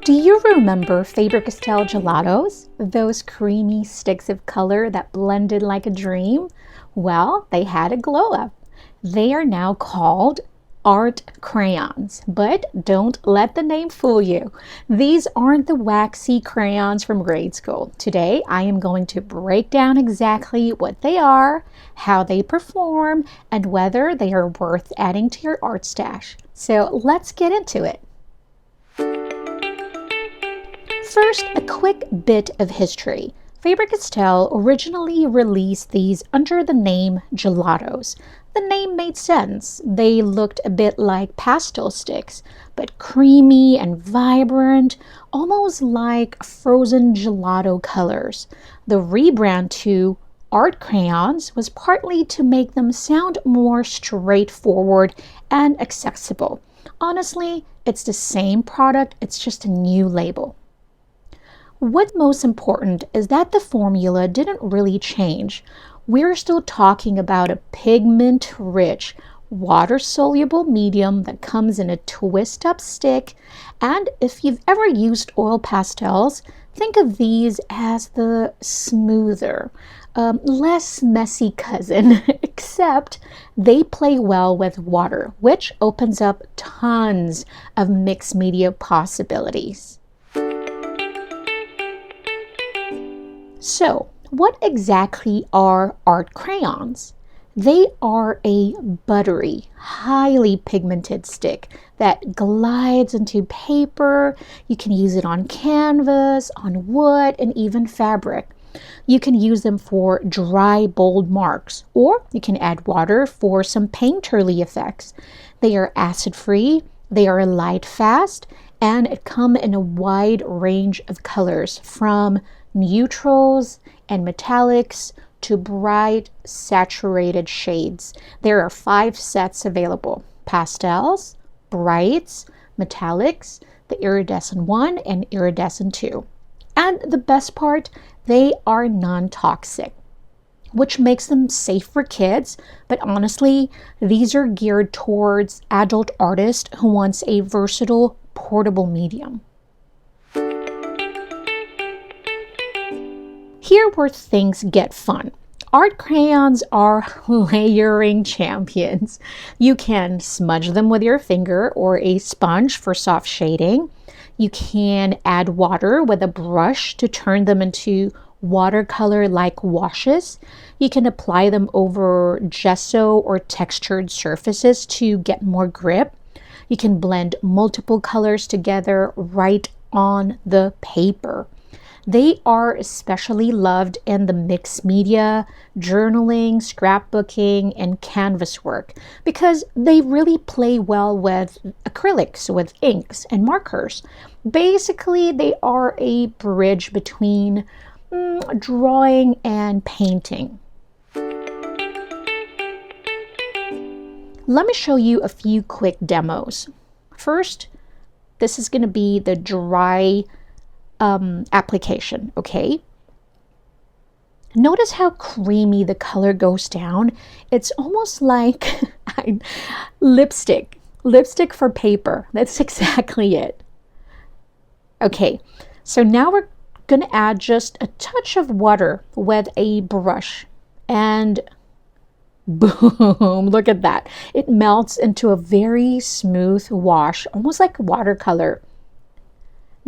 Do you remember Faber-Castell Gelatos? Those creamy sticks of color that blended like a dream? Well, they had a glow up. They are now called art crayons, but don't let the name fool you. These aren't the waxy crayons from grade school. Today, I am going to break down exactly what they are, how they perform, and whether they are worth adding to your art stash. So let's get into it. First, a quick bit of history. Faber-Castell originally released these under the name Gelatos. The name made sense. They looked a bit like pastel sticks, but creamy and vibrant, almost like frozen gelato colors. The rebrand to art crayons was partly to make them sound more straightforward and accessible. Honestly, it's the same product, it's just a new label. What's most important is that the formula didn't really change. We're still talking about a pigment-rich, water-soluble medium that comes in a twist-up stick. And if you've ever used oil pastels, think of these as the smoother, less messy cousin, except they play well with water, which opens up tons of mixed media possibilities. So, what exactly are art crayons? They are a buttery, highly pigmented stick that glides into paper. You can use it on canvas, on wood, and even fabric. You can use them for dry, bold marks, or you can add water for some painterly effects. They are acid-free, they are light-fast, and come in a wide range of colors from neutrals and metallics to bright saturated shades. There are 5 sets available: pastels, brights, metallics, the iridescent 1 and iridescent 2. And the best part, they are non-toxic, which makes them safe for kids. But honestly, these are geared towards adult artists who wants a versatile, portable medium. Here where things get fun. Art crayons are layering champions. You can smudge them with your finger or a sponge for soft shading. You can add water with a brush to turn them into watercolor-like washes. You can apply them over gesso or textured surfaces to get more grip. You can blend multiple colors together right on the paper. They are especially loved in the mixed media, journaling, scrapbooking, and canvas work because they really play well with acrylics, with inks, and markers. Basically, they are a bridge between drawing and painting. Let me show you a few quick demos. First, this is going to be the dry application, okay? Notice how creamy the color goes down. It's almost like lipstick for paper. That's exactly it. Okay, so now we're going to add just a touch of water with a brush, and boom, look at that. It melts into a very smooth wash, almost like watercolor.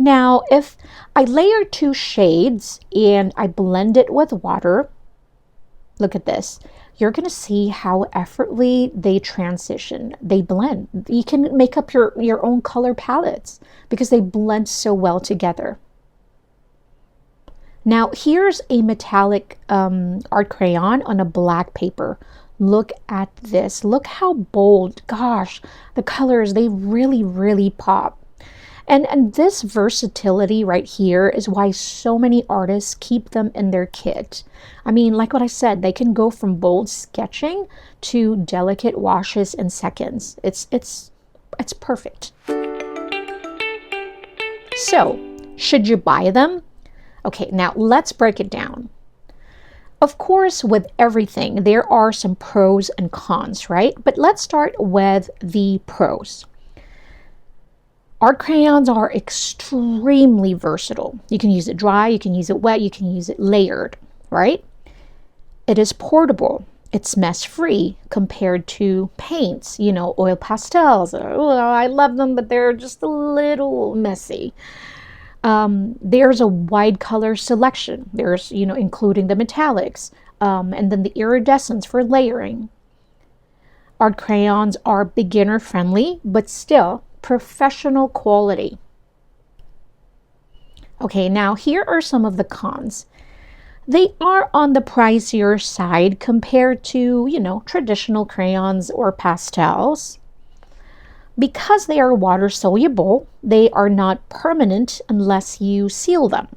Now, if I layer 2 shades and I blend it with water, look at this. You're going to see how effortlessly they transition. They blend. You can make up your own color palettes because they blend so well together. Now, here's a metallic art crayon on a black paper. Look at this. Look how bold. Gosh, the colors, they really, really pop. And this versatility right here is why so many artists keep them in their kit. I mean, like what I said, they can go from bold sketching to delicate washes in seconds. It's perfect. So, should you buy them? Okay, now let's break it down. Of course, with everything, there are some pros and cons, right? But let's start with the pros. Art crayons are extremely versatile. You can use it dry, you can use it wet, you can use it layered, right? It is portable. It's mess-free compared to paints, you know, oil pastels. Oh, I love them, but they're just a little messy. There's a wide color selection. There's, you know, including the metallics, and then the iridescents for layering. Art crayons are beginner friendly, but still professional quality. Okay, now here are some of the cons. They are on the pricier side compared to, you know, traditional crayons or pastels. Because they are water soluble, they are not permanent unless you seal them.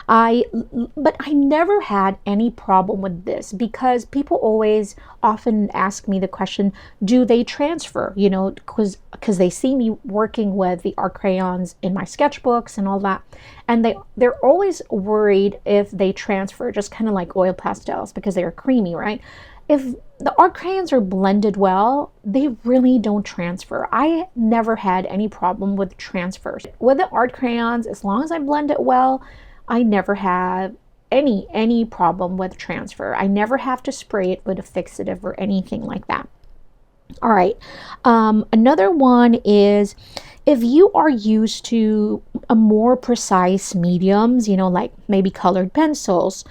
But I never had any problem with this because people always often ask me the question, do they transfer? You know, because they see me working with the art crayons in my sketchbooks and all that. And they're always worried if they transfer, just kind of like oil pastels because they are creamy, right? If the art crayons are blended well, they really don't transfer. I never had any problem with transfers. With the art crayons, as long as I blend it well, I never have any problem with transfer. I never have to spray it with a fixative or anything like that. All right, another one is if you are used to a more precise mediums, you know, like maybe colored pencils,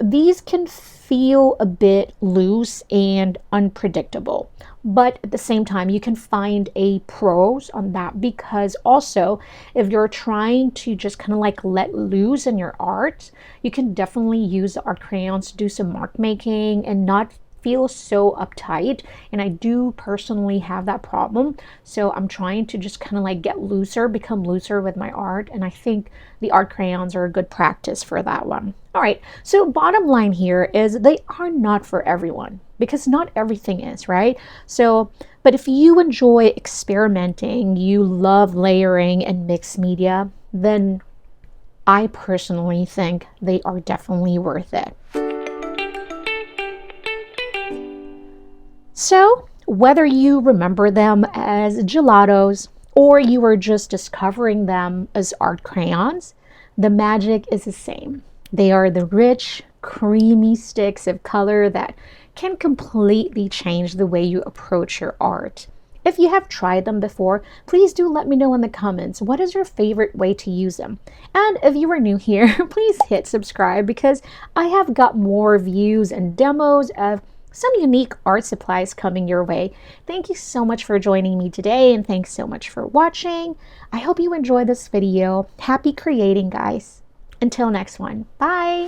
these can feel a bit loose and unpredictable. But at the same time, you can find a pros on that because also if you're trying to just kind of like let loose in your art, you can definitely use the art crayons to do some mark making and not feel so uptight. And I do personally have that problem. So I'm trying to just kind of like get looser, become looser with my art. And I think the art crayons are a good practice for that one. All right, so bottom line here is they are not for everyone because not everything is, right? So, but if you enjoy experimenting, you love layering and mixed media, then I personally think they are definitely worth it. So, whether you remember them as gelatos or you are just discovering them as art crayons, the magic is the same. They are the rich, creamy sticks of color that can completely change the way you approach your art. If you have tried them before, please do let me know in the comments. What is your favorite way to use them? And if you are new here, please hit subscribe because I have got more reviews and demos of some unique art supplies coming your way. Thank you so much for joining me today and thanks so much for watching. I hope you enjoyed this video. Happy creating, guys. Until next one. Bye.